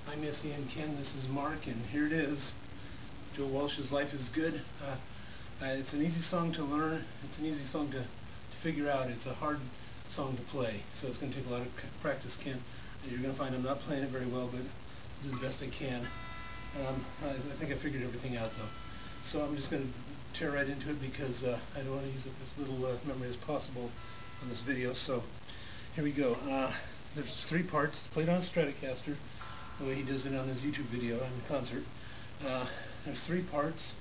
Hi Missy and Ken, this is Mark, and here it is. Joe Walsh's Life is Good. It's an easy song to learn. It's an easy song to figure out. It's a hard song to play, so it's going to take a lot of practice, Ken. And you're going to find I'm not playing it very well, but I'll do the best I can. I think I figured everything out, though. So I'm just going to tear right into it because I don't want to use up as little memory as possible on this video. So here we go. There's 3 parts. It's played on a Stratocaster, the way he does it on his YouTube video in the concert. There's 3 parts.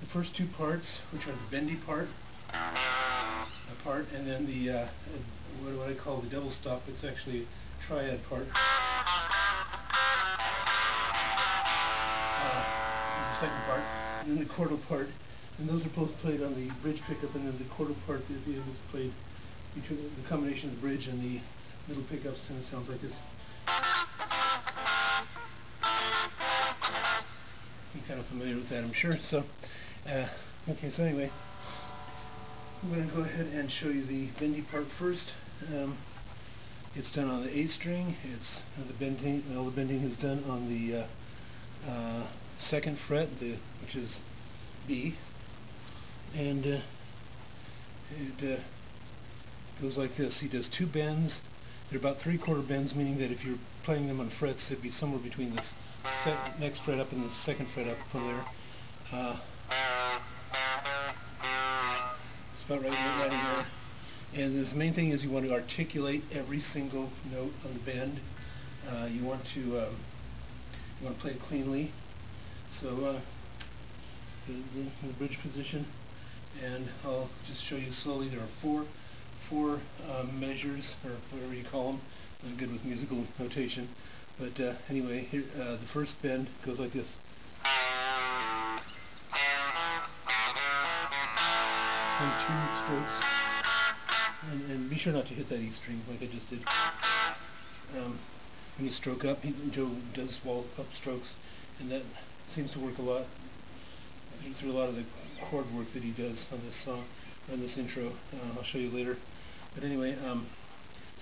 The first 2 parts, which are the bendy part, and then the what I call the double stop. It's actually a triad part. Is the second part, and then the chordal part, and those are both played on the bridge pickup, and then the chordal part at the end is played between the combination of the bridge and the middle pickups, and it sounds like this. You're kind of familiar with that, I'm sure. So, okay, so anyway, I'm going to go ahead and show you the bendy part first. It's done on the A string. It's the bending. All the bending is done on the 2nd fret, which is B, and it goes like this. He does 2 bends. They're about 3/4 bends, meaning that if you're playing them on frets, it'd be somewhere between the next fret up and the 2nd fret up from there. It's about right in there. And the main thing is you want to articulate every single note on the bend. You want to play it cleanly. So the bridge position, and I'll just show you slowly. There are four measures, or whatever you call them. I'm good with musical notation, but anyway, here the first bend goes like this. 2 strokes, and be sure not to hit that E string like I just did. When you stroke up, Joe does wall up strokes, and that seems to work a lot through a lot of the chord work that he does on this song, on this intro. I'll show you later. But anyway,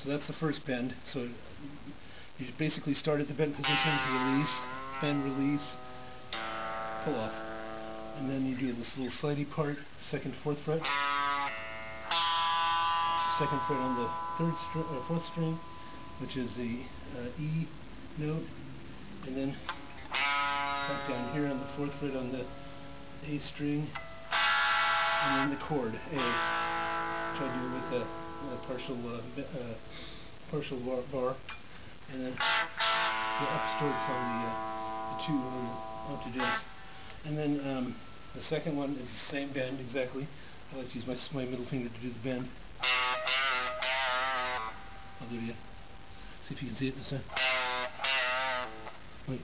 so that's the first bend. So you basically start at the bend position, release, bend, release, pull off, and then you do this little slidey part, 2nd, 4th fret, 2nd fret on the 4th string, which is the E note, and then back down here on the 4th fret on the A string, and then the chord A. Try to do it with a partial bar, and then the upstrokes on the 2 octaves, and then the second one is the same bend exactly. I like to use my middle finger to do the bend. I'll do it again. See if you can see it this time. Wait.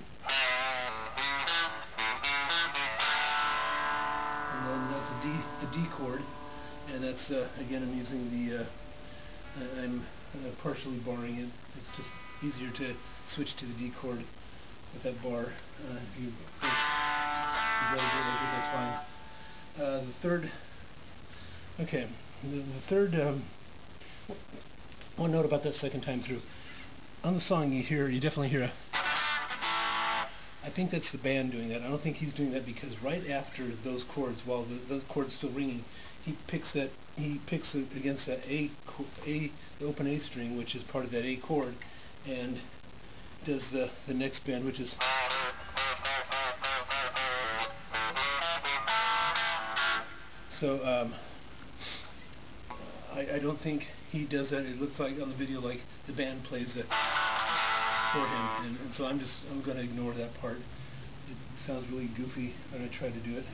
And then that's a D chord, and that's again I'm using the I'm partially barring it. It's just easier to switch to the D chord with that bar. If you'd rather do it like it, that's fine. The third, okay, the third, one note about that second time through. On the song you definitely hear a, I think that's the band doing that. I don't think he's doing that, because right after those chords, while the chord's still ringing, he picks it against that the open A string, which is part of that A chord, and does the next bend, which is so. I don't think he does that. It looks like on the video like the band plays it for him, and so I'm going to ignore that part. It sounds really goofy when I try to do it.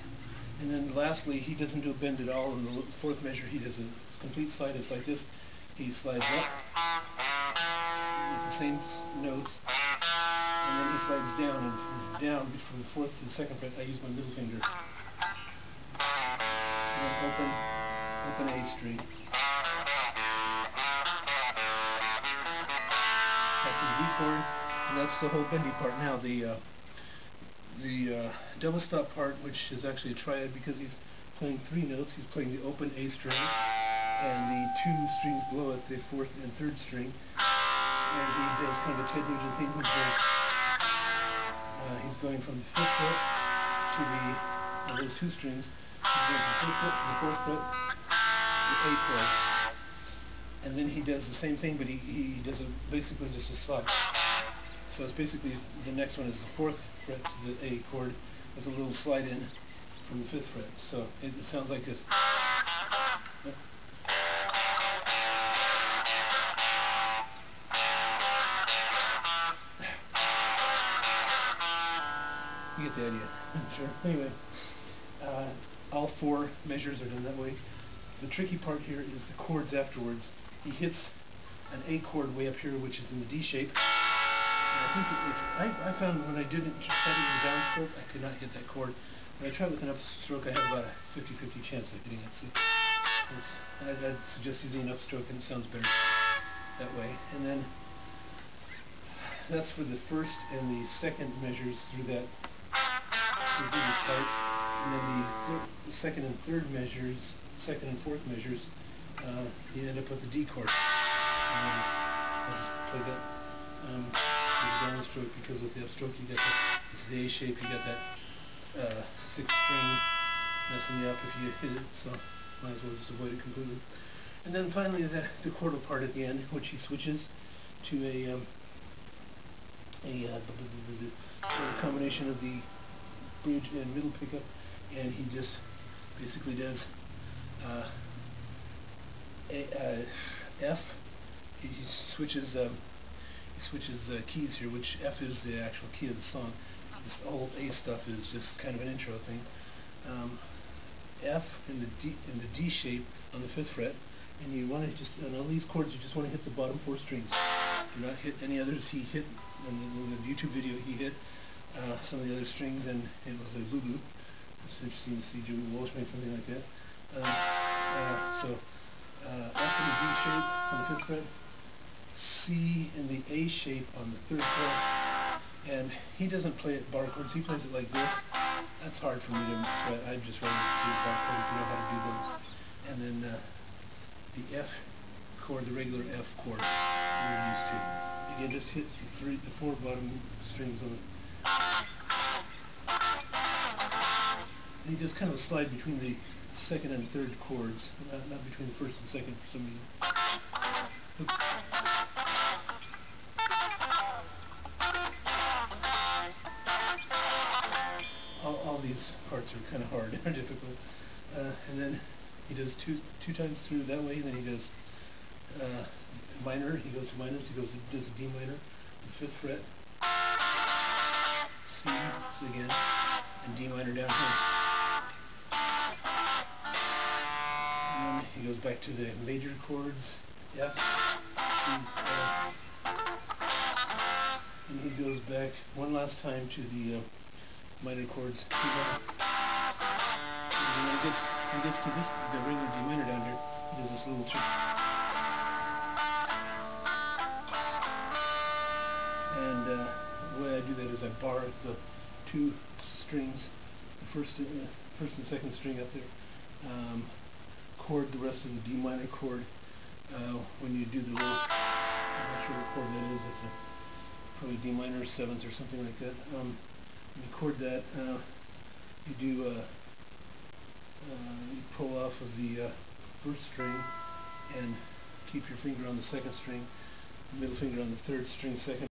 And then lastly, he doesn't do a bend at all. In the 4th measure, he does a complete slide. It's like this. He slides up with the same notes, and then he slides down, and down from the 4th to the 2nd fret. I use my middle finger. And then open A string. Back to the D chord, and that's the whole bendy part. Now the double stop part, which is actually a triad because he's playing 3 notes. He's playing the open A string and the 2 strings below it, the 4th and 3rd string, and he does kind of a Ted Nugent thing. He's going he's going from the 5th fret to those two strings. He's going from the 5th fret to the 4th fret, the A chord. And then he does the same thing, but he does basically just a slide. So it's basically, the next one is the 4th fret to the A chord with a little slide in from the 5th fret. So it sounds like this. You get the idea. Sure. Anyway, all four measures are done that way. The tricky part here is the chords afterwards. He hits an A chord way up here, which is in the D shape. And I think I found when I did it, just set it in the downstroke, I could not hit that chord. When I tried with an upstroke, I had about a 50-50 chance of hitting it. So I'd suggest using an upstroke, and it sounds better that way. And then that's for the first and the second measures through this part. And then the second and third measures, second and fourth measures, you end up with the D chord. I'll just play that with the downstroke, because with the upstroke you get it's the A shape, you got that 6th string messing you up if you hit it, so might as well just avoid it completely. And then finally the chordal part at the end, which he switches to a combination of the bridge and middle pickup, and he just basically does F. He switches keys here, which F is the actual key of the song. This whole A stuff is just kind of an intro thing. F in the D shape on the 5th fret, and you want to just, on all these chords, you just want to hit the bottom 4 strings. Do not hit any others. He hit, in the YouTube video, he hit some of the other strings, and it was a boo-boo. It's interesting to see Joe Walsh make something like that. So F in the D shape on the 5th fret, C in the A shape on the 3rd fret, and he doesn't play it bar chords, he plays it like this. That's hard for me to play. I'd just rather do bar chords if you know how to do those. And then the F chord, the regular F chord you're used to. Again, just hit the 4 bottom strings on it. And he does kind of a slide between the 2nd and 3rd chords, not between the 1st and 2nd for some reason. Oops. All these parts are kind of hard or difficult. And then he does two times through that way, and then he does minor, he goes to minors, does a D minor, the 5th fret, C, again, and D minor down here. And then he goes back to the major chords, F, C, F, and he goes back one last time to the minor chords, C minor. And when he gets to this, the regular D minor down here, he does this little trick. And the way I do that is I bar the 2 strings, the first and second string up there, chord the rest of the D minor chord. When you do the little, I'm not sure what chord that is, it's probably D minor 7th or something like that. When you chord that, you do you pull off of the 1st string and keep your finger on the 2nd string, middle finger on the 3rd string, 2nd.